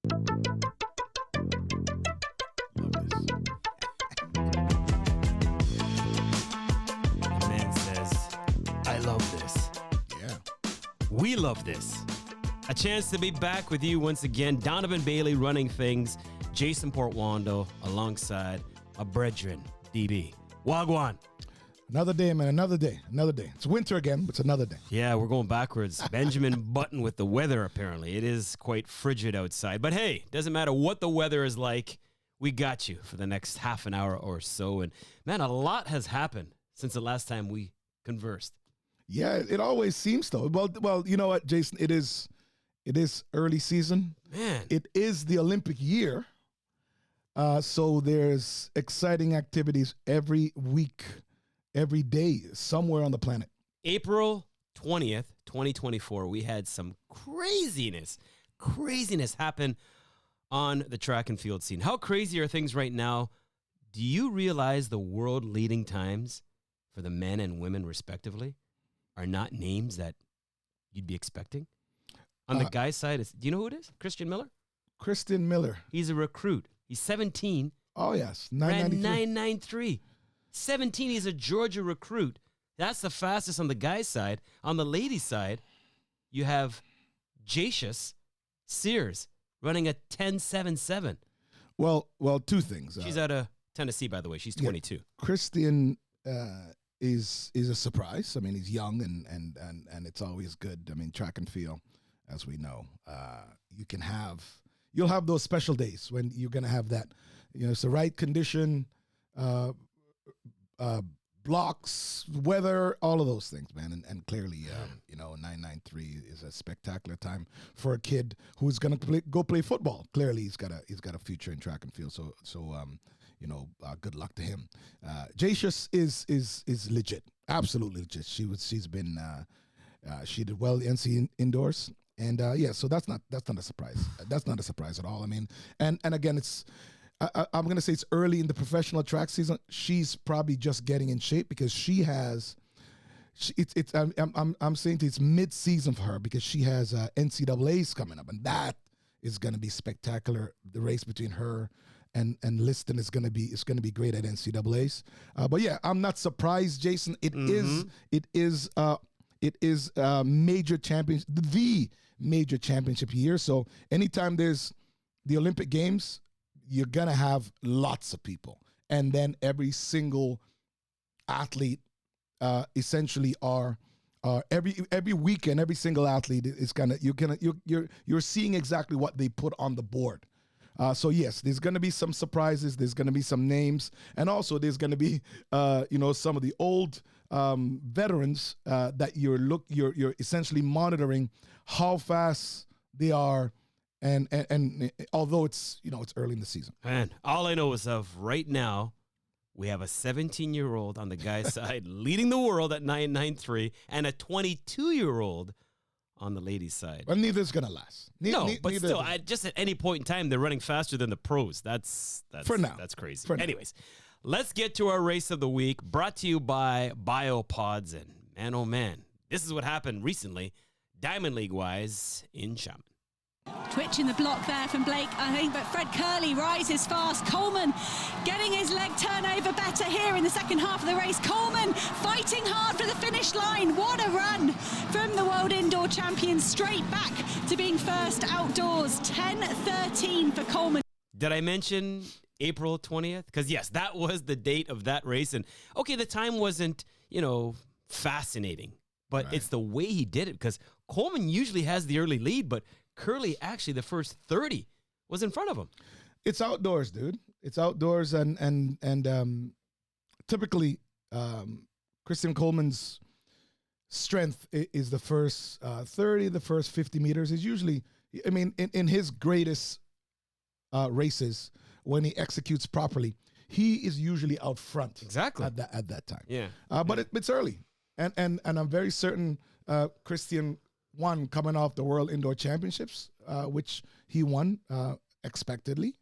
The man says, I love this. Yeah. We love this. A chance to be back with you once again. Donovan Bailey running things. Jason Portwando alongside a brethren, DB. Wagwan. Another day, man. Another day. Another day. It's winter again, but it's another day. Yeah, we're going backwards. Benjamin Button with the weather, apparently. It is quite frigid outside. But hey, doesn't matter what the weather is like. We got you for the next half an hour or so. And man, a lot has happened since the last time we conversed. Yeah, it always seems so. Well, you know what, Jason? It is early season. Man. It is the Olympic year. So there's exciting activities every week, every day, somewhere on the planet. April 20th, 2024, we had some craziness happen on the track and field scene. How crazy are things right now? Do you realize the world leading times for the men and women respectively are not names that you'd be expecting? On the guy's side, do you know who it is? Christian Miller? Christian Miller. He's a recruit. He's 17. Oh, yes. Ran 993. 993. 17, he's a Georgia recruit. That's the fastest on the guy's side. On the ladies' side, you have Jacius Sears running a 10.77. Well, two things. She's out of Tennessee, by the way. She's 22. Yeah, Christian is a surprise. I mean, he's young and it's always good. I mean, track and field, as we know, you'll have those special days when you're going to have that. You know, it's the right condition, blocks, weather, all of those things, man. And clearly, 993 is a spectacular time for a kid who's going to go play football. Clearly, he's got a future in track and field. So good luck to him. Jacius is legit, absolutely legit. She did well in NC indoors. And so that's not a surprise. That's not a surprise at all. I mean, and again, I'm going to say it's early in the professional track season. She's probably just getting in shape because I'm saying it's mid-season for her because she has NCAAs coming up, and that is going to be spectacular. The race between her and Liston is going to be great at NCAAs. But yeah, I'm not surprised, Jason. It is major championship, the major championship year. So anytime there's the Olympic Games, you're going to have lots of people. And then every single athlete essentially are every weekend, every single athlete is you're seeing exactly what they put on the board. So yes, there's going to be some surprises. There's going to be some names, and also there's going to be some of the old veterans that you're essentially monitoring how fast they are, and although it's early in the season. Man, all I know is right now we have a 17-year-old on the guy's side leading the world at 993, and a 22-year-old on the ladies' side. Well, neither's going to last. Still, just at any point in time, they're running faster than the pros. That's for now. That's crazy. For now. Anyways, let's get to our race of the week, brought to you by BioPods. And man, oh man, this is what happened recently, Diamond League-wise, in Chapman. Twitch in the block there from Blake, I think, but Fred Curley rises fast. Coleman getting his leg turnover better here in the second half of the race. Coleman fighting hard for the finish line. What a run from the World Indoor Champion, straight back to being first outdoors. 10:13 for Coleman. Did I mention April 20th? Because yes, that was the date of that race. And okay, the time wasn't, fascinating, but It's the way he did it, because Coleman usually has the early lead, but Curley, actually, the first 30 was in front of him. It's outdoors, dude. It's outdoors, and typically, Christian Coleman's strength is the first 30, the first 50 meters. Is usually, in his greatest races, when he executes properly, he is usually out front. Exactly at that time. Yeah, but it's early, and I'm very certain Christian won coming off the World Indoor Championships, which he won expectedly,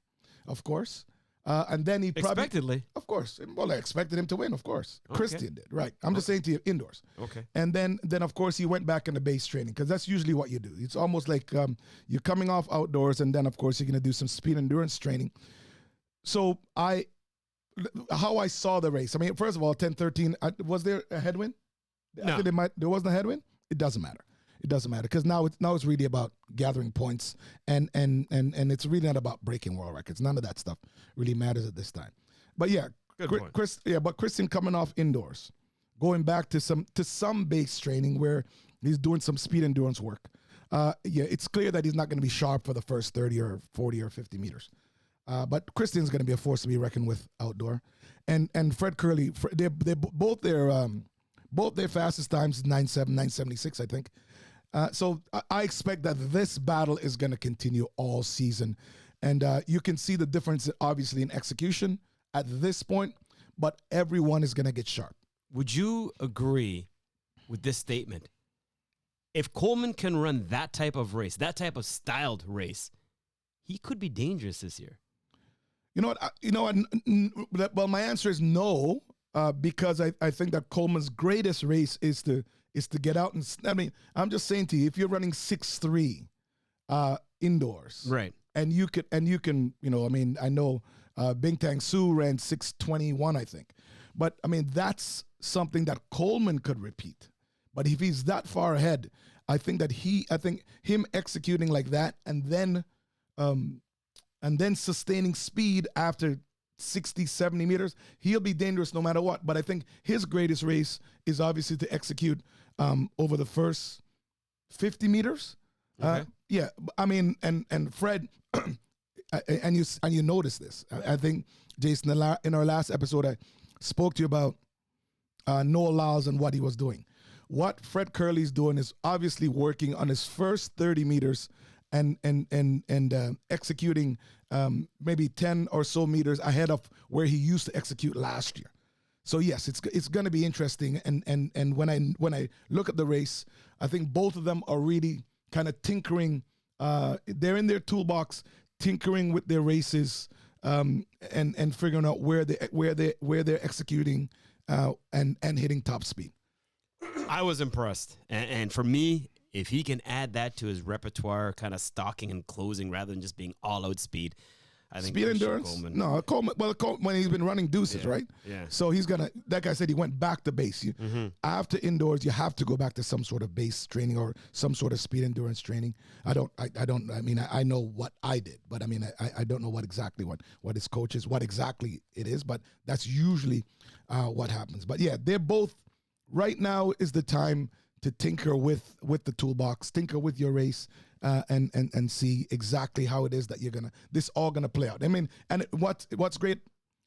of course. And then he probably, Expectedly. of course, well, I expected him to win, of course. Okay. Christian did, right? I'm just saying to you, indoors. Okay. And then of course he went back into base training because that's usually what you do. It's almost like you're coming off outdoors, and then of course you're going to do some speed endurance training. So how I saw the race. I mean, first of all, 10:13. Was there a headwind? No. I think there wasn't a headwind. It doesn't matter. It doesn't matter because now it's really about gathering points and it's really not about breaking world records. None of that stuff really matters at this time. But yeah, Good point. But Christian coming off indoors, going back to some base training where he's doing some speed endurance work. It's clear that he's not going to be sharp for the first 30 or 40 or 50 meters. But Christian's going to be a force to be reckoned with outdoor, and Fred Curley, they both their fastest times is 9.7, 9.76, I think. So I expect that this battle is going to continue all season, and you can see the difference obviously in execution at this point. But everyone is going to get sharp. Would you agree with this statement? If Coleman can run that type of race, that type of styled race, he could be dangerous this year. You know what? Well, my answer is no, because I think that Coleman's greatest race is to get out and. I mean, I'm just saying to you, if you're running 6.3 indoors, Right. and you can, I mean, I know Bing Tang Su ran 6.21, I think, but I mean that's something that Coleman could repeat. But if he's that far ahead, I think him executing like that and then sustaining speed after 60, 70 meters, he'll be dangerous no matter what. But I think his greatest race is obviously to execute over the first 50 meters. Okay. Yeah, I mean, and Fred, and you notice this. I think, Jason, in our last episode, I spoke to you about Noah Lyles and what he was doing. What Fred Curley's doing is obviously working on his first 30 meters and executing maybe 10 or so meters ahead of where he used to execute last year. So yes, it's going to be interesting. And when I look at the race, I think both of them are really kind of tinkering. They're in their toolbox, tinkering with their races, and figuring out where they're executing and hitting top speed. I was impressed. And for me, if he can add that to his repertoire, kind of stalking and closing rather than just being all-out speed, I think Speed endurance? Coleman. No, Coleman. Well, when he's been running deuces, right? Yeah. So he's gonna. That guy said he went back to base. After indoors, you have to go back to some sort of base training or some sort of speed endurance training. I mean, I know what I did, but I mean, I don't know what his coach is, what exactly it is, but that's usually what happens. But yeah, they're both. Right now is the time to tinker with the toolbox, tinker with your race, and see exactly how it is that this all gonna play out. I mean, and what's great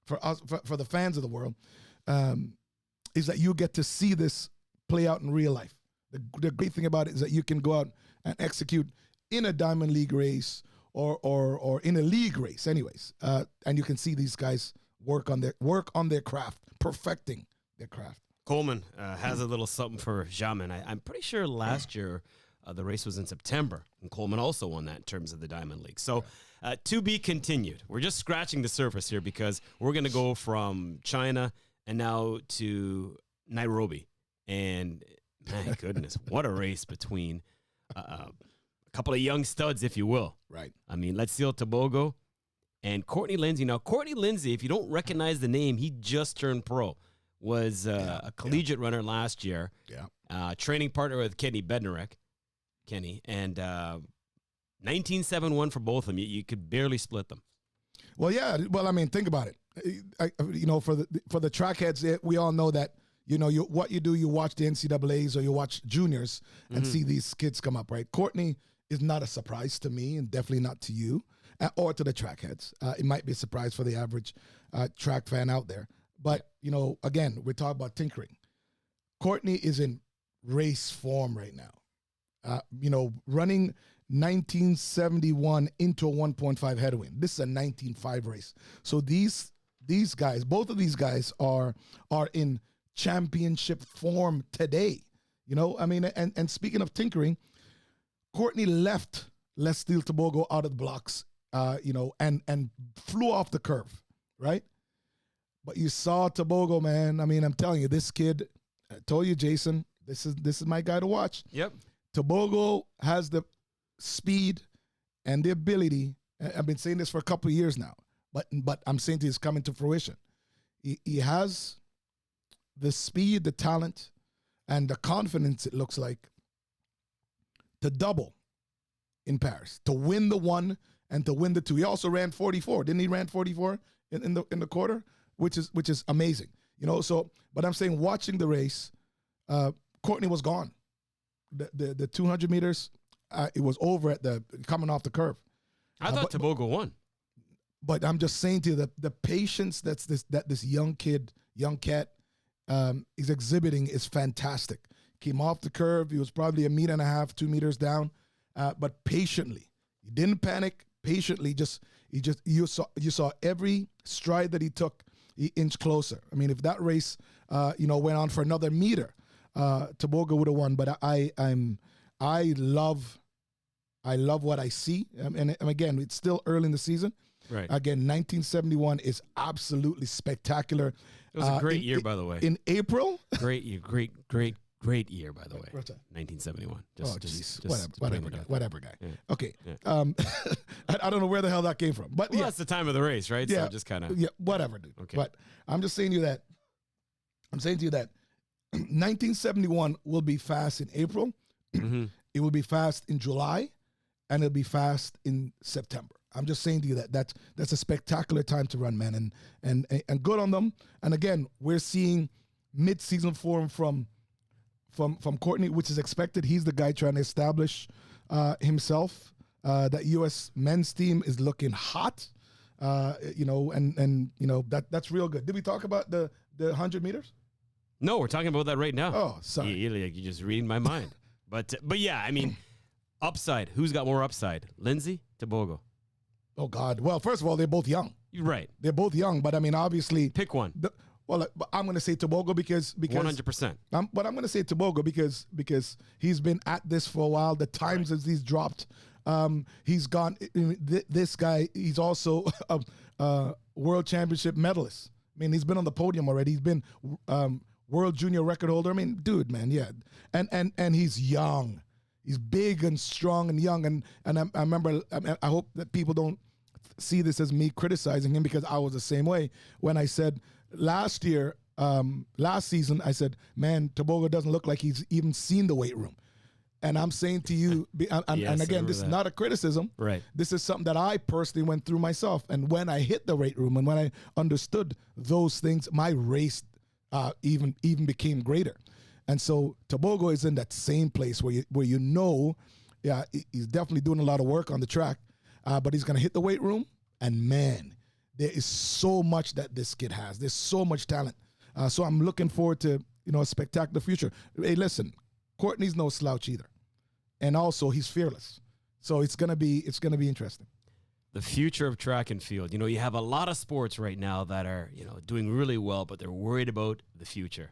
for us, for the fans of the world, is that you get to see this play out in real life. The great thing about it is that you can go out and execute in a Diamond League race or in a league race, anyways, and you can see these guys work on their craft, perfecting their craft. Coleman has a little something for Jamin. I'm pretty sure last year the race was in September, and Coleman also won that in terms of the Diamond League. So to be continued. We're just scratching the surface here because we're going to go from China and now to Nairobi. And my goodness, what a race between a couple of young studs, if you will. Right. I mean, Let's Tobogo and Courtney Lindsay. Now, Courtney Lindsay, if you don't recognize the name, he just turned pro. Was a collegiate runner last year. Yeah. Training partner with Kenny Bednarek. Kenny. And 19.71 for both of them. You could barely split them. Well, yeah. Well, I mean, think about it. For the track heads, we all know that, you watch the NCAAs or you watch juniors and see these kids come up, right? Courtney is not a surprise to me and definitely not to you or to the track heads. It might be a surprise for the average track fan out there. But, again, we're talking about tinkering. Courtney is in race form right now. Running 1971 into a 1.5 headwind. This is a 19.5 race. So these guys, both of these guys are in championship form today. And speaking of tinkering, Courtney left Les Steel Tobogo out of the blocks, and flew off the curve. right? But you saw Tobogo, man. I mean, I'm telling you, this kid. I told you, Jason. This is my guy to watch. Yep. Tobogo has the speed and the ability. I've been saying this for a couple of years now, but I'm saying it's coming to fruition. He has the speed, the talent, and the confidence, it looks like, to double in Paris, to win the 1 and to win the 2. He also ran 44. Didn't he ran 44 in the quarter? Which is amazing. So but I'm saying, watching the race, Courtney was gone. The 200 meters, it was over at the coming off the curve. I thought Tobogo won. But I'm just saying to you, the patience that this young cat is exhibiting is fantastic. Came off the curve. He was probably 1.5 meters, 2 meters down, but patiently. He didn't panic. Patiently, you saw every stride that he took, he inched closer. I mean, if that race, went on for another meter, Tobogo would have won. But I love what I see. And again, it's still early in the season. Right. Again, 1971 is absolutely spectacular. It was a great year, by the way. In April? Great year. Great year, by the way. What's that? 1971. Whatever, guy. Yeah. Okay. Yeah. I don't know where the hell that came from. But Well, that's the time of the race, right? Yeah. So just kind of. Yeah, whatever, dude. Okay. But I'm saying to you that 1971 will be fast in April. Mm-hmm. It will be fast in July, and it'll be fast in September. I'm just saying to you that's a spectacular time to run, man, and good on them. And again, we're seeing mid-season form from Courtney, which is expected. He's the guy trying to establish himself. That U.S. men's team is looking hot, and that's real good. Did we talk about the 100 meters? No, we're talking about that right now. Oh, sorry. You're just reading my mind. But yeah, I mean, upside. Who's got more upside? Lindsay, Tobogo. Oh, God. Well, first of all, they're both young. You're right. They're both young, but I mean, obviously. Pick one. I'm going to say Tobogo because 100%. But I'm going to say Tobogo because he's been at this for a while. The times as he's dropped, he's gone. This guy, he's also a world championship medalist. I mean, he's been on the podium already. He's been world junior record holder. I mean, dude, man, yeah. And he's young. He's big and strong and young. And I remember, I hope that people don't see this as me criticizing him, because I was the same way when I said last season, I said, man, Tobogo doesn't look like he's even seen the weight room. And I'm saying to you, and again, this is not a criticism. Right. This is something that I personally went through myself. And when I hit the weight room and when I understood those things, my race even became greater. And so Tobogo is in that same place where he's definitely doing a lot of work on the track, but he's going to hit the weight room. And man, there is so much that this kid has. There's so much talent. So I'm looking forward to a spectacular future. Hey, listen, Courtney's no slouch either, and also he's fearless. So it's gonna be interesting. The future of track and field. You have a lot of sports right now that are doing really well, but they're worried about the future.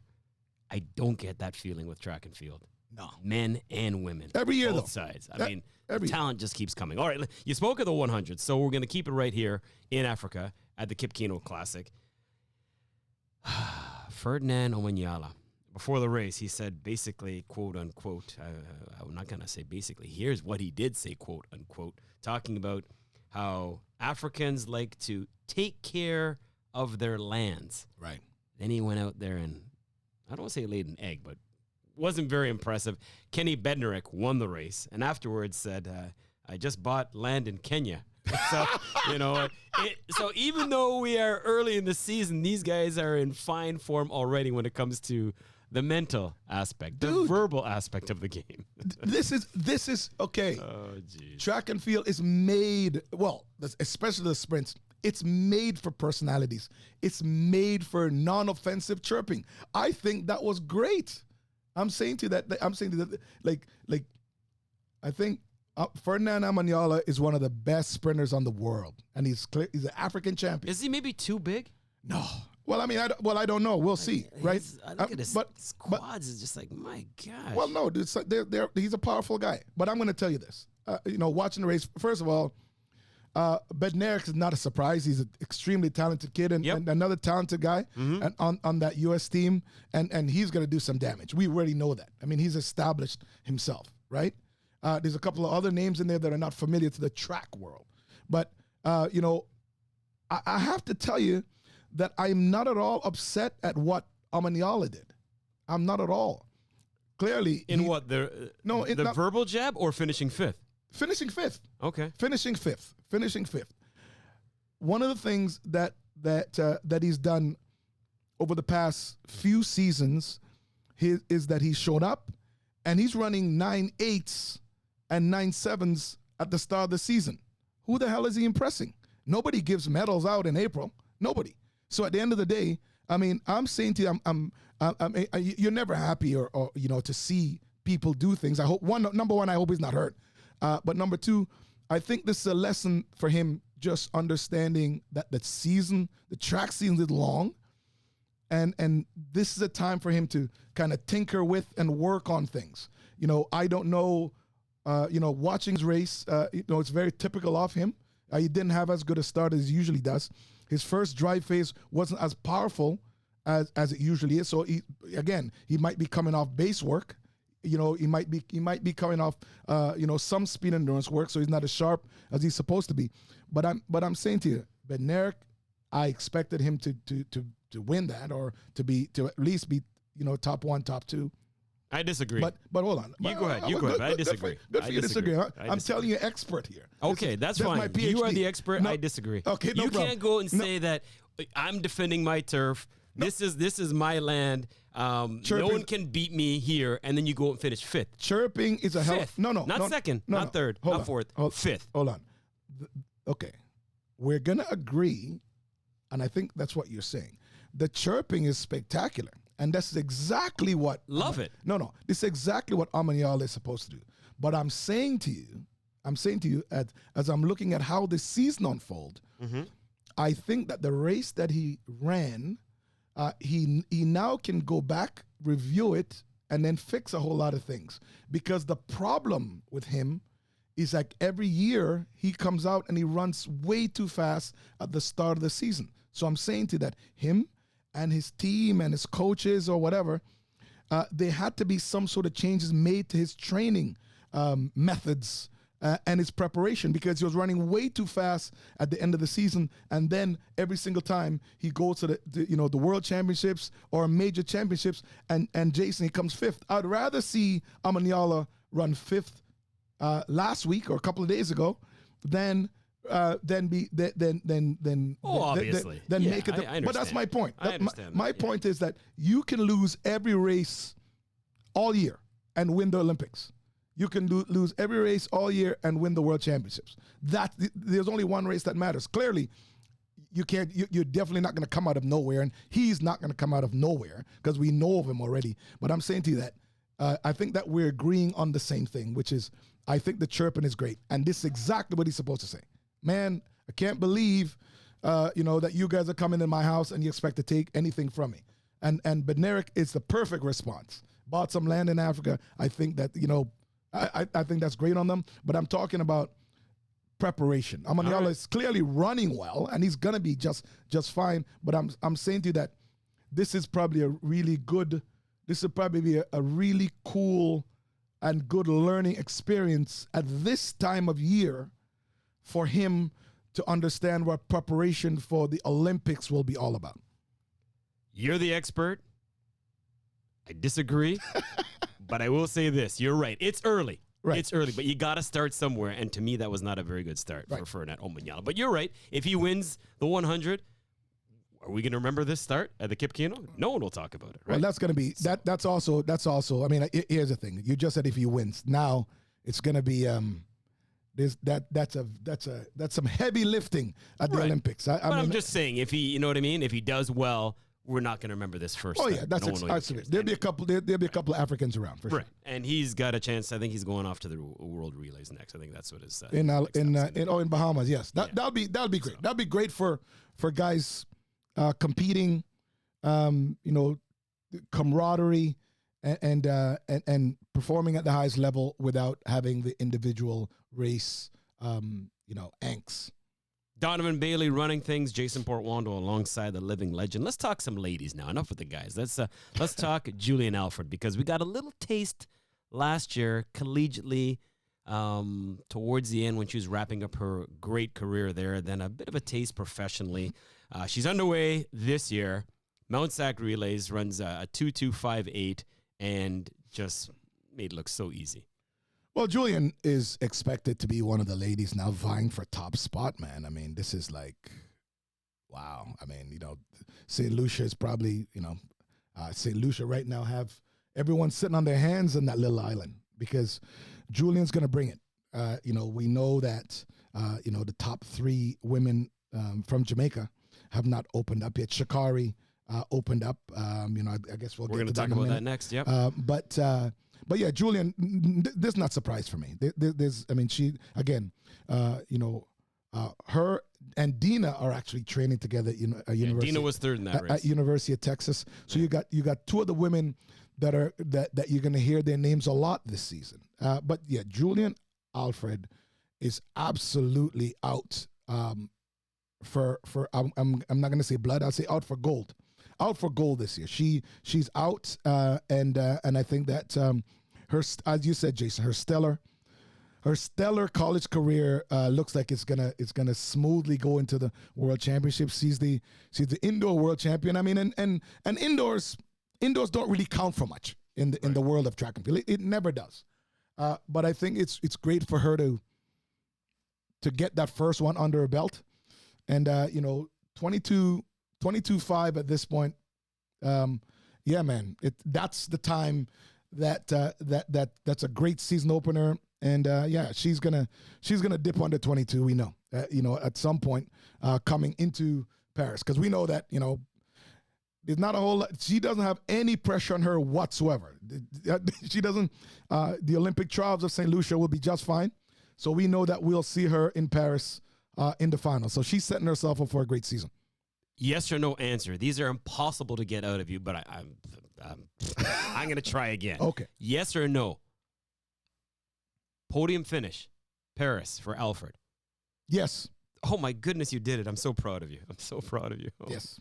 I don't get that feeling with track and field. No, men and women. Every year, both though. sides. I mean, every talent just keeps coming. All right, you spoke of the 100, so we're going to keep it right here in Africa at the Kip Keino Classic. Ferdinand Omanyala, before the race, he said basically, quote unquote, I'm not going to say basically, here's what he did say, quote unquote, talking about how Africans like to take care of their lands. Right. Then he went out there and, I don't want to say laid an egg, but wasn't very impressive. Kenny Bednarek won the race and afterwards said, I just bought land in Kenya. So, so even though we are early in the season, these guys are in fine form already when it comes to the mental aspect, the verbal aspect of the game. This is okay. Oh, geez. Track and field is made, especially the sprints, it's made for personalities. It's made for non-offensive chirping. I think that was great. I'm saying to you that, I think Ferdinand Omanyala is one of the best sprinters on the world, and he's an African champion. Is he maybe too big? No. Well, I mean, I don't know. We'll see, right? I look at his quads. It's just like, my gosh. Well, no, he's a powerful guy. But I'm going to tell you this. Watching the race, first of all, Bednarik is not a surprise. He's an extremely talented kid and another talented guy and on that U.S. team, and he's going to do some damage. We already know that. I mean, he's established himself, right? There's a couple of other names in there that are not familiar to the track world. But, I have to tell you that I'm not at all upset at what Amaniala did. I'm not at all. Clearly. The verbal jab or finishing fifth? Finishing fifth. Okay. Finishing fifth. One of the things that he's done over the past few seasons is that he's shown up and he's running 9.8s and 9.7s at the start of the season. Who the hell is he impressing? Nobody gives medals out in April. Nobody. So at the end of the day, I mean, I'm saying to you, you're never happy or to see people do things. I hope number one, I hope he's not hurt. But number two, I think this is a lesson for him, just understanding that the track season is long, and this is a time for him to kind of tinker with and work on things. I don't know, watching his race, it's very typical of him. He didn't have as good a start as he usually does. His first drive phase wasn't as powerful as it usually is. So he might be coming off base work. He might be coming off, some speed endurance work, so he's not as sharp as he's supposed to be. But I'm saying to you, Bednarik, I expected him to win that or to at least be top one, top two. I disagree. But hold on. You go ahead. But I disagree. Good for you to disagree. I'm telling you, expert here. Okay, that's fine. You are the expert. No, I disagree. Okay, no you problem. can't go and say that I'm defending my turf. No. This is my land. No one can beat me here, and then you go and finish fifth. Chirping is a hell. Fifth. Not second, not third, not fourth. Fifth. Hold on. Okay, we're gonna agree, and I think that's what you're saying. The chirping is spectacular, and that's exactly what. Love it. No, this is exactly what Amaniala is supposed to do. But I'm saying to you, as I'm looking at how this season unfold, I think that the race that he ran. He now can go back, review it, and then fix a whole lot of things. Because the problem with him is like every year he comes out and he runs way too fast at the start of the season. So I'm saying to that, him and his team and his coaches or whatever, there had to be some sort of changes made to his training methods and his preparation, because he was running way too fast at the end of the season, and then every single time he goes to the world championships or major championships, and Jason, he comes fifth. I'd rather see Amaniala run fifth last week or a couple of days ago than make it. But that's my point. I understand my point is that you can lose every race all year and win the Olympics. You can lose every race all year and win the world championships. There's only one race that matters. Clearly, you're definitely not going to come out of nowhere, and he's not going to come out of nowhere because we know of him already. But I'm saying to you that I think that we're agreeing on the same thing, which is I think the chirping is great, and this is exactly what he's supposed to say. Man, I can't believe that you guys are coming in my house and you expect to take anything from me. And Bednarik is the perfect response. Bought some land in Africa. I think that I think that's great on them, but I'm talking about preparation. Amaniala is clearly running well, and he's gonna be just fine. But I'm saying to you that this is probably a really cool and good learning experience at this time of year for him to understand what preparation for the Olympics will be all about. You're the expert. I disagree. But I will say this. You're right. It's early. Right. It's early, but you got to start somewhere. And to me, that was not a very good start for Ferdinand Omanyala. But you're right. If he wins the 100, are we going to remember this start at the Kip Keino? No one will talk about it, right? Well, that's going to be That's also. I mean, here's the thing. You just said if he wins. Now it's going to be. That's some heavy lifting at the Olympics. I'm just saying, if he, you know what I mean? If he does well, we're not going to remember this first. Oh yeah, that's absolutely. There'll be a couple of Africans around for sure. Right, and he's got a chance. I think he's going off to the World Relays next. I think that's what his in Bahamas. Yes, that'll be great. So. That'll be great for guys competing. Camaraderie and performing at the highest level without having the individual race angst. Donovan Bailey running things, Jason Portwando alongside the living legend. Let's talk some ladies now. Enough with the guys. Let's talk Julian Alfred, because we got a little taste last year collegiately towards the end when she was wrapping up her great career there, then a bit of a taste professionally. She's underway this year. Mount Sac Relays runs a 2:258 and just made it look so easy. Well, Julian is expected to be one of the ladies now vying for top spot, man. I mean, this is like, wow. I mean, St. Lucia is probably, St. Lucia right now have everyone sitting on their hands in that little island because Julian's going to bring it. We know that, the top 3 women from Jamaica have not opened up yet. Shakari opened up. I guess we're going to talk about that next. Yep. But yeah, Julian, this is not a surprise for me. Her and Dina are actually training together in a university. Dina was third in that race. At University of Texas. So you got 2 of the women that you're going to hear their names a lot this season. But yeah, Julian Alfred is absolutely out I'm not going to say blood. I'll say out for gold. Out for gold this year. She's out, and I think that her, as you said, Jason, her stellar college career looks like it's gonna smoothly go into the World Championship. She's the indoor world champion. I mean, and indoors don't really count for much in the world of track and field. It never does. But I think it's great for her to get that first one under her belt, and 22.5 at this point. Yeah, man, that's the time that's a great season opener, and yeah, she's gonna dip under 22. We know, at some point coming into Paris, because we know that there's not a whole lot. She doesn't have any pressure on her whatsoever. She doesn't. The Olympic trials of St. Lucia will be just fine. So we know that we'll see her in Paris in the final. So she's setting herself up for a great season. Yes or no answer. These are impossible to get out of you, but I'm going to try again. Okay. Yes or no? Podium finish, Paris for Alfred. Yes. Oh my goodness, you did it! I'm so proud of you. I'm so proud of you. Oh. Yes.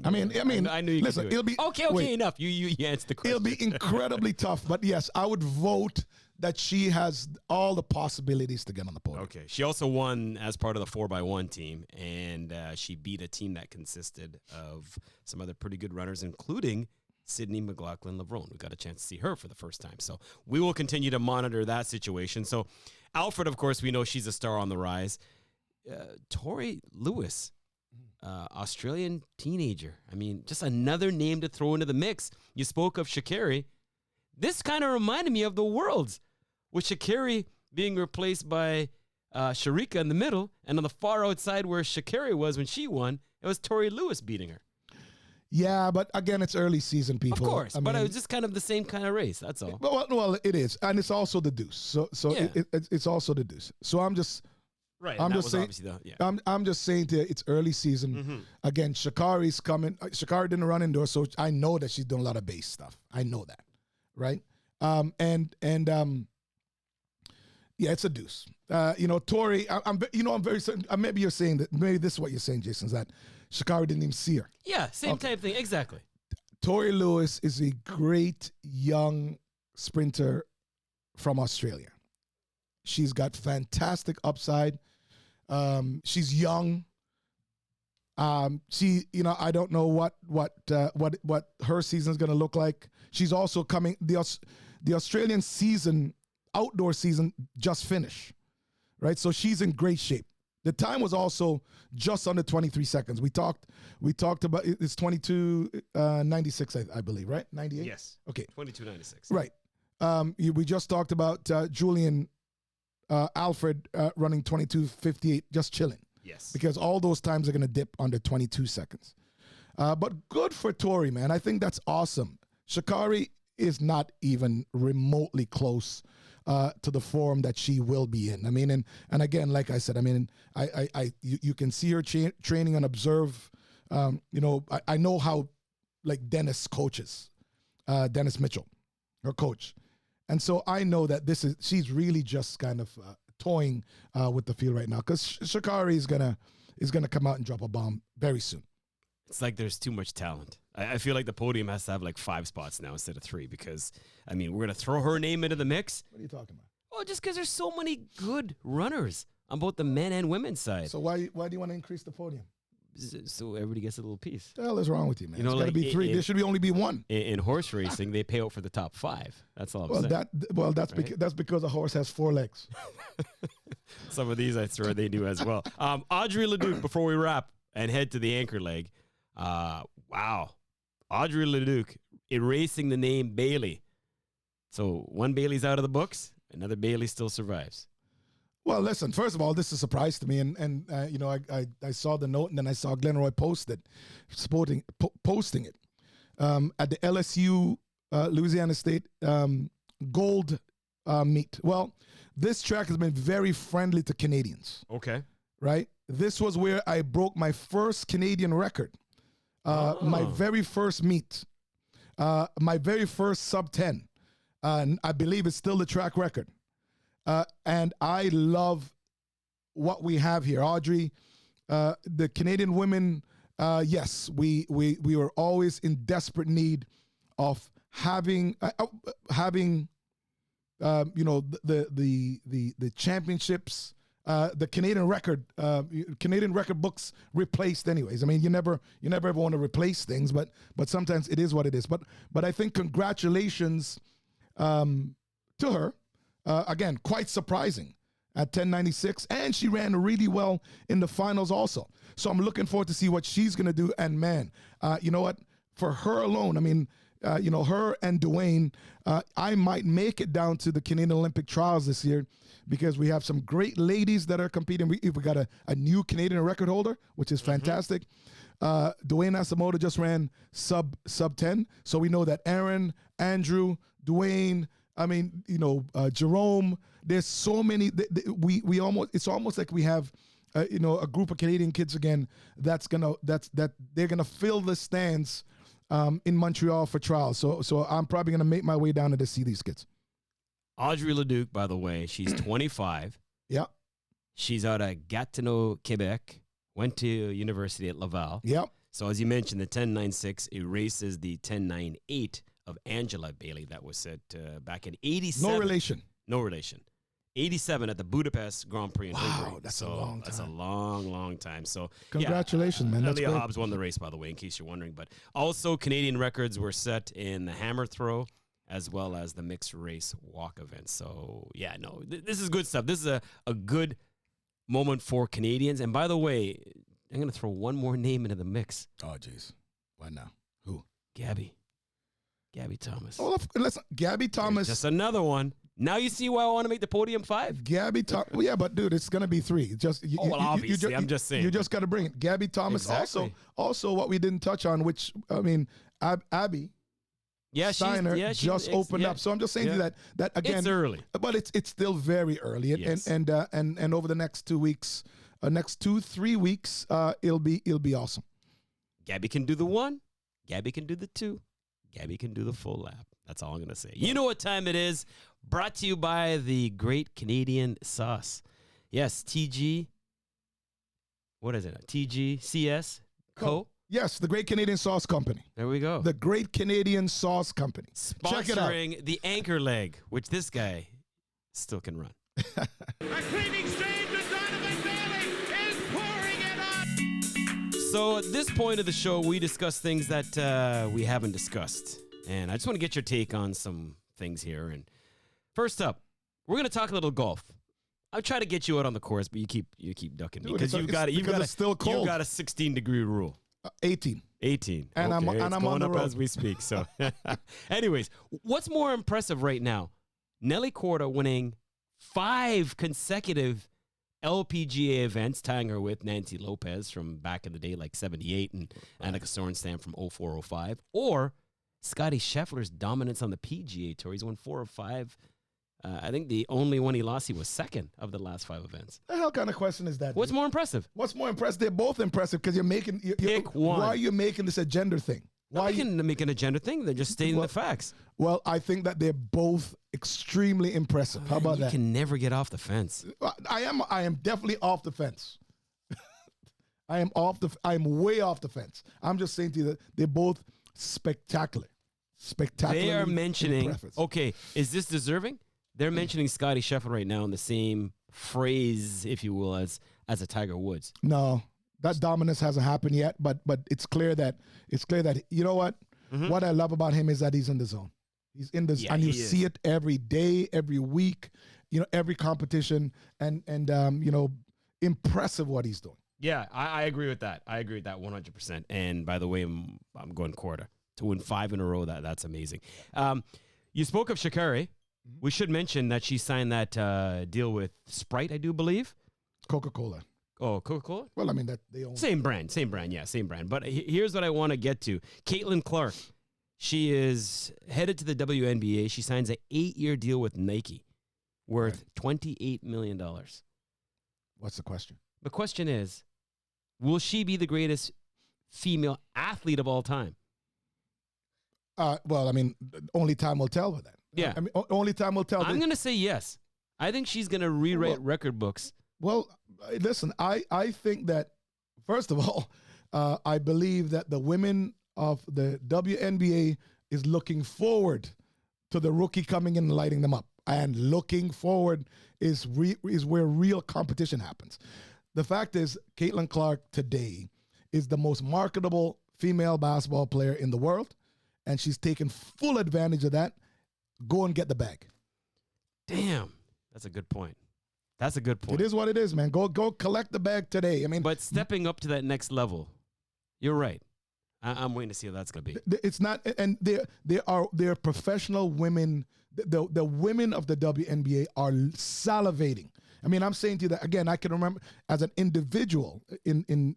I mean, I knew you listen, could do it. It'll be okay. Enough. You answered the question. It'll be incredibly tough, but yes, I would vote that she has all the possibilities to get on the podium. Okay. She also won as part of the 4x1 team, and she beat a team that consisted of some other pretty good runners, including Sydney McLaughlin-Levrone. We got a chance to see her for the first time. So we will continue to monitor that situation. So Alfred, of course, we know she's a star on the rise. Tori Lewis, Australian teenager. I mean, just another name to throw into the mix. You spoke of Sha'Carri. This kind of reminded me of the Worlds, with Sha'Carri being replaced by Sharika in the middle, and on the far outside where Sha'Carri was when she won, it was Tori Lewis beating her. Yeah, but again, it's early season, people. Of course, but it was just kind of the same kind of race. That's all. Well, it is, and it's also the deuce. So Yeah. it's also the deuce. So I'm just. Right. I'm just saying. I'm just saying to you, it's early season. Mm-hmm. Again, Sha'Carri's coming. Sha'Carri didn't run indoors, so I know that she's doing a lot of base stuff. I know that, right? Yeah, it's a deuce. Tori. I'm very certain. Maybe you're saying that. Maybe this is what you're saying, Jason. Is that Sha'Carri didn't even see her? Yeah, same type thing. Exactly. Tori Lewis is a great young sprinter from Australia. She's got fantastic upside. She's young. I don't know what her season is going to look like. She's also coming. The Australian season, outdoor season, just finished, right? So she's in great shape. The time was also just under 23 seconds. We talked about it's 22:96, I believe, right? 98. Yes. Okay. 22:96. Right. We just talked about Julian Alfred running 22:58, just chilling. Yes. Because all those times are going to dip under 22 seconds. But good for Tori, man. I think that's awesome. Sha'Carri is not even remotely close to the form that she will be in. I mean, and again, like I said, I mean, you can see her training and observe. I know how, like, Dennis coaches, Dennis Mitchell, her coach. And so I know that she's really just kind of toying with the field right now because Sha'Carri is gonna come out and drop a bomb very soon. It's like there's too much talent. I feel like the podium has to have like 5 spots now instead of 3 because, I mean, we're going to throw her name into the mix. What are you talking about? Well, just because there's so many good runners on both the men and women's side. So why do you want to increase the podium? So everybody gets a little piece. What the hell is wrong with you, man? You know, It's got to like, be 3. There should only be 1. In horse racing, they pay out for the top 5. That's all I'm saying. That's because a horse has 4 legs. Some of these, I swear, they do as well. Audrey Leduc, before we wrap and head to the anchor leg. Wow. Audrey Leduc erasing the name Bailey. So one Bailey's out of the books, another Bailey still survives. Well, listen, first of all, this is a surprise to me. And you know, I saw the note and then I saw Glenn Roy posting it at the LSU Louisiana State Gold meet. Well, this track has been very friendly to Canadians. Okay. Right? This was where I broke my first Canadian record. My very first meet. My very first sub 10. And I believe it's still the track record. And I love what we have here. Audrey, the Canadian women, yes, we were always in desperate need of having you know, the championships, the Canadian record books replaced anyways. I mean, you never ever want to replace things, but sometimes it is what it is. But I think congratulations to her. Again, quite surprising at 10:96, and she ran really well in the finals also. So I'm looking forward to see what she's going to do. And man, you know what? For her alone, I mean, you know, her and Dwayne, I might make it down to the Canadian Olympic trials this year because we have some great ladies that are competing. We got a new Canadian record holder, which is fantastic. Dwayne Asamoah just ran sub 10. So we know that Aaron, Andrew, Dwayne, I mean, you know, Jerome, there's so many, it's almost like we have, you know, a group of Canadian kids again that they're going to fill the stands in Montreal for trials. So I'm probably going to make my way down there to see these kids. Audrey Leduc, by the way, she's 25. Yeah. She's out of Gatineau, Quebec, went to university at Laval. Yeah. So as you mentioned, the 10.96 erases the 10.98 of Angela Bailey that was set back in 87. No relation. 87 at the Budapest Grand Prix in Hungary. That's a long time. That's a long, long time. So congratulations, man. That's Leah great. Hobbs won the race, by the way, in case you're wondering. But also Canadian records were set in the hammer throw as well as the mixed race walk event. So, yeah, no, this is good stuff. This is a good moment for Canadians. And by the way, I'm going to throw one more name into the mix. Oh, jeez. Why now? Who? Gabby Thomas. Oh, listen, Gabby Thomas. Just another one. Now you see why I want to make the podium 5? Gabby Thomas. Well, yeah, but dude, it's going to be 3. Obviously, I'm just saying. You just got to bring it. Gabby Thomas. Exactly. Also what we didn't touch on, which, I mean, Abby. Yeah, Steiner just opened up. So I'm just saying to you that again. It's early. But it's still very early. Yes. And over the next 2 weeks, next 2-3 weeks, it'll be awesome. Gabby can do the 1. Gabby can do the 2. Gabby can do the full lap. That's all I'm going to say. You know what time it is. Brought to you by the Great Canadian Sauce. Yes, TG. What is it? TGCS Co. Yes, the Great Canadian Sauce Company. There we go. The Great Canadian Sauce Company. Check it out. Sponsoring the anchor leg, which this guy still can run. A cleaning stream to Donovan Bailey is pouring it on. So at this point of the show, we discuss things that we haven't discussed. And I just want to get your take on some things here. And first up, we're going to talk a little golf. I'll try to get you out on the course, but you keep ducking me because you've got it's still cold. You've got a 16-degree rule. 18. 18. And okay. I'm going on the up road as we speak. So, anyways, what's more impressive right now? Nelly Korda winning 5 consecutive LPGA events, tying her with Nancy Lopez from back in the day, like 78, and Annika Sorenstam from 04-05, or Scotty Scheffler's dominance on the PGA Tour. He's won 4 or 5. I think the only one he lost, he was second of the last 5 events. The hell kind of question is that? What's more impressive? What's more impressive? They're both impressive because you're making. Pick one. Why are you making this a gender thing? Why can make an agenda thing? They're just stating the facts. Well, I think that they're both extremely impressive. How about you that? You can never get off the fence. I am definitely off the fence. I am way off the fence. I'm just saying to you that they're both spectacular. Spectacular. They are mentioning, okay, is this deserving? They're mentioning Scottie Scheffler right now in the same phrase, if you will, as a Tiger Woods. No, that dominance hasn't happened yet, but it's clear that you know what? Mm-hmm. What I love about him is that he's in the zone. He's in the and you see it every day, every week, every competition, and impressive what he's doing. Yeah, I agree with that. I agree with that 100%. And by the way, I'm going quarter to win 5 in a row. That's amazing. You spoke of Sha'Carri. Mm-hmm. We should mention that she signed that deal with Sprite, I do believe. Coca-Cola. Oh, Coca-Cola? Well, I mean, that they own. Same brand. Yeah, same brand. But here's what I want to get to. Caitlin Clark. She is headed to the WNBA. She signs an 8-year deal with Nike worth $28 million. What's the question? The question is, will she be the greatest female athlete of all time? Well, I mean, only time will tell with that. Yeah. I mean, only time will tell. I'm going to say yes. I think she's going to rewrite record books. Well, listen, I think that, first of all, I believe that the women of the WNBA is looking forward to the rookie coming in and lighting them up. And looking forward is where real competition happens. The fact is, Caitlin Clark today is the most marketable female basketball player in the world, and she's taken full advantage of that. Go and get the bag. Damn, that's a good point. That's a good point. It is what it is, man. Go collect the bag today. I mean, but stepping up to that next level, you're right. I'm waiting to see how that's going to be. It's not, and there are professional women. The women of the WNBA are salivating. I mean, I'm saying to you that again. I can remember as an individual in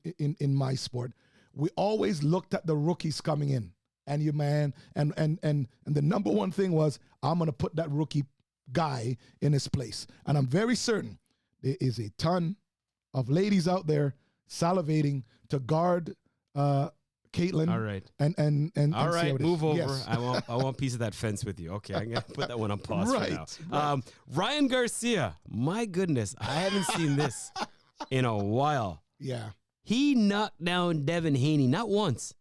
my sport, we always looked at the rookies coming in, and the number one thing was, I'm going to put that rookie guy in his place, and I'm very certain there is a ton of ladies out there salivating to guard Caitlin. All right. And all right, move over. Yes. I want a piece of that fence with you. Okay, I'm gonna put that one on pause for now. Right. Ryan Garcia, my goodness, I haven't seen this in a while. Yeah. He knocked down Devin Haney not once,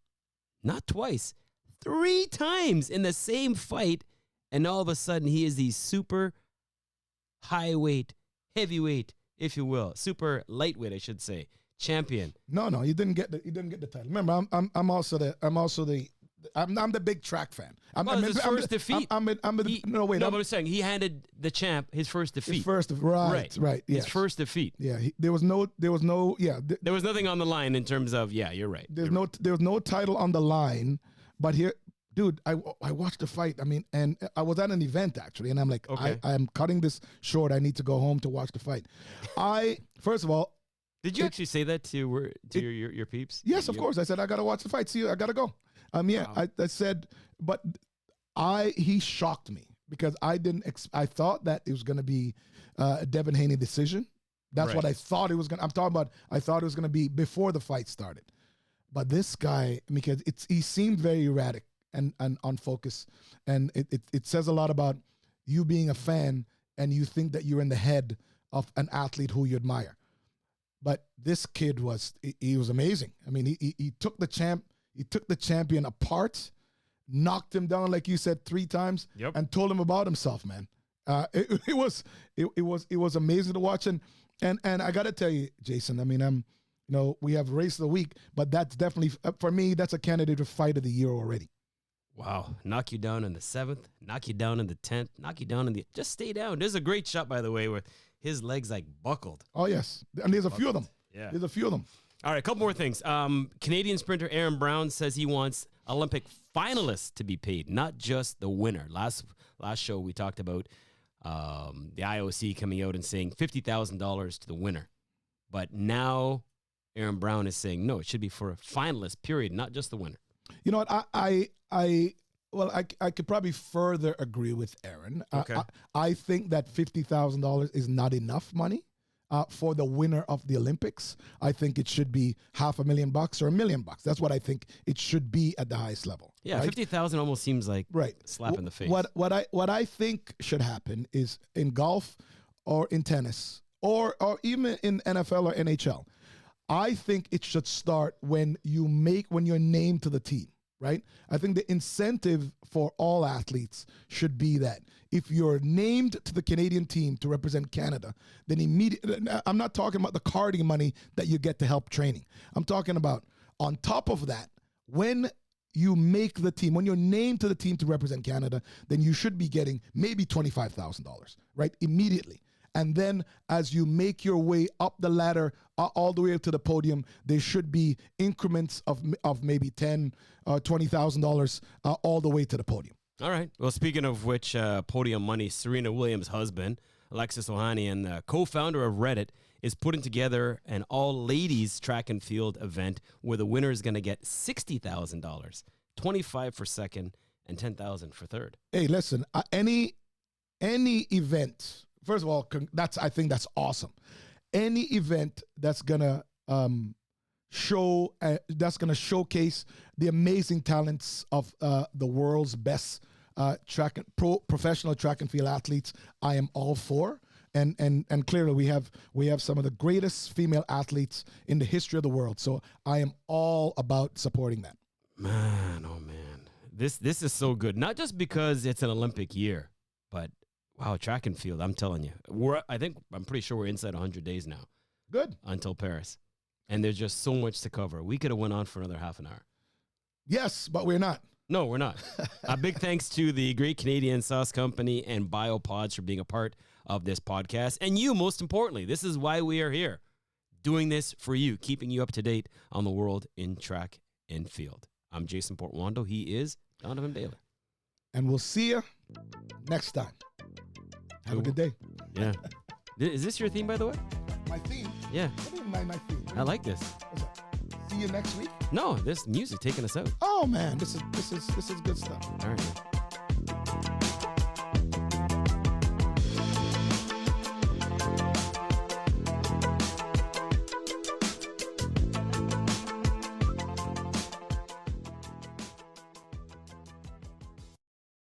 not twice, 3 times in the same fight, and all of a sudden he is the super heavyweight, if you will, super lightweight, I should say. Champion. No, you didn't get the title. Remember, I'm the big track fan. His first defeat. But I'm saying he handed the champ his first defeat. Right. Yes. His first defeat. Yeah. There was nothing on the line in terms of you're right. There was no title on the line, but here, dude, I watched the fight. I mean, and I was at an event actually, and I'm like, okay. I'm cutting this short. I need to go home to watch the fight. First of all. Did you actually say that to your peeps? Yes, of course. I said, I got to watch the fight. See, I got to go. Wow. I said, but he shocked me because I thought that it was going to be a Devin Haney decision. That's what I thought it was going to. I'm talking about, I thought it was going to be before the fight started. But this guy, because he seemed very erratic and unfocused. And it says a lot about you being a fan and you think that you're in the head of an athlete who you admire. But this kid was amazing. I mean, he took the champion apart, knocked him down, like you said, 3 times, and told him about himself, man. It was amazing to watch. And I got to tell you, Jason, I mean, we have race of the week, but that's definitely, for me, that's a candidate for fight of the year already. Wow. Knock you down in the 7th, knock you down in the 10th, knock you down just stay down. There's a great shot, by the way, where his legs buckled. Oh, yes. And there's a few of them. Yeah. There's a few of them. All right, a couple more things. Canadian sprinter Aaron Brown says he wants Olympic finalists to be paid, not just the winner. Last show we talked about the IOC coming out and saying $50,000 to the winner. But now Aaron Brown is saying, no, it should be for a finalist, period, not just the winner. You know what? I could probably further agree with Aaron. Okay. I think that $50,000 is not enough money. for the winner of the Olympics. I think it should be $500,000 or $1 million. That's what I think it should be at the highest level. Yeah, right? 50,000 almost seems like Right. slap in the face. What I think should happen is in golf or in tennis or even in NFL or NHL, I think it should start when you're named to the team, right? I think the incentive for all athletes should be that if you're named to the Canadian team to represent Canada, then immediately, I'm not talking about the carding money that you get to help training. I'm talking about on top of that, when you make the team, when you're named to the team to represent Canada, then you should be getting maybe $25,000, right? Immediately. And then as you make your way up the ladder, all the way up to the podium, there should be increments of maybe $10,000, $20,000 all the way to the podium. All right. Well, speaking of which, podium money, Serena Williams' husband, Alexis Ohanian, co-founder of Reddit, is putting together an all-ladies track and field event where the winner is going to get $60,000, $25,000 for second, and $10,000 for third. Hey, listen, any event. First of all, I think that's awesome. Any event that's gonna showcase the amazing talents of the world's best professional track and field athletes, I am all for. And clearly we have some of the greatest female athletes in the history of the world. So I am all about supporting that. Man, oh man, this is so good. Not just because it's an Olympic year, but wow, track and field, I'm telling you. I'm pretty sure we're inside 100 days now. Good. Until Paris. And there's just so much to cover. We could have went on for another half an hour. Yes, but we're not. No, we're not. A big thanks to the Great Canadian Sauce Company and BioPods for being a part of this podcast. And you, most importantly, this is why we are here. Doing this for you, keeping you up to date on the world in track and field. I'm Jason Portwando. He is Donovan Bailey. And we'll see you next time. Have a good day. Yeah. Is this your theme, by the way? My theme? Yeah. What do you mean my theme? I like this. See you next week? No, this music taking us out. Oh man, this is good stuff. All right. Man.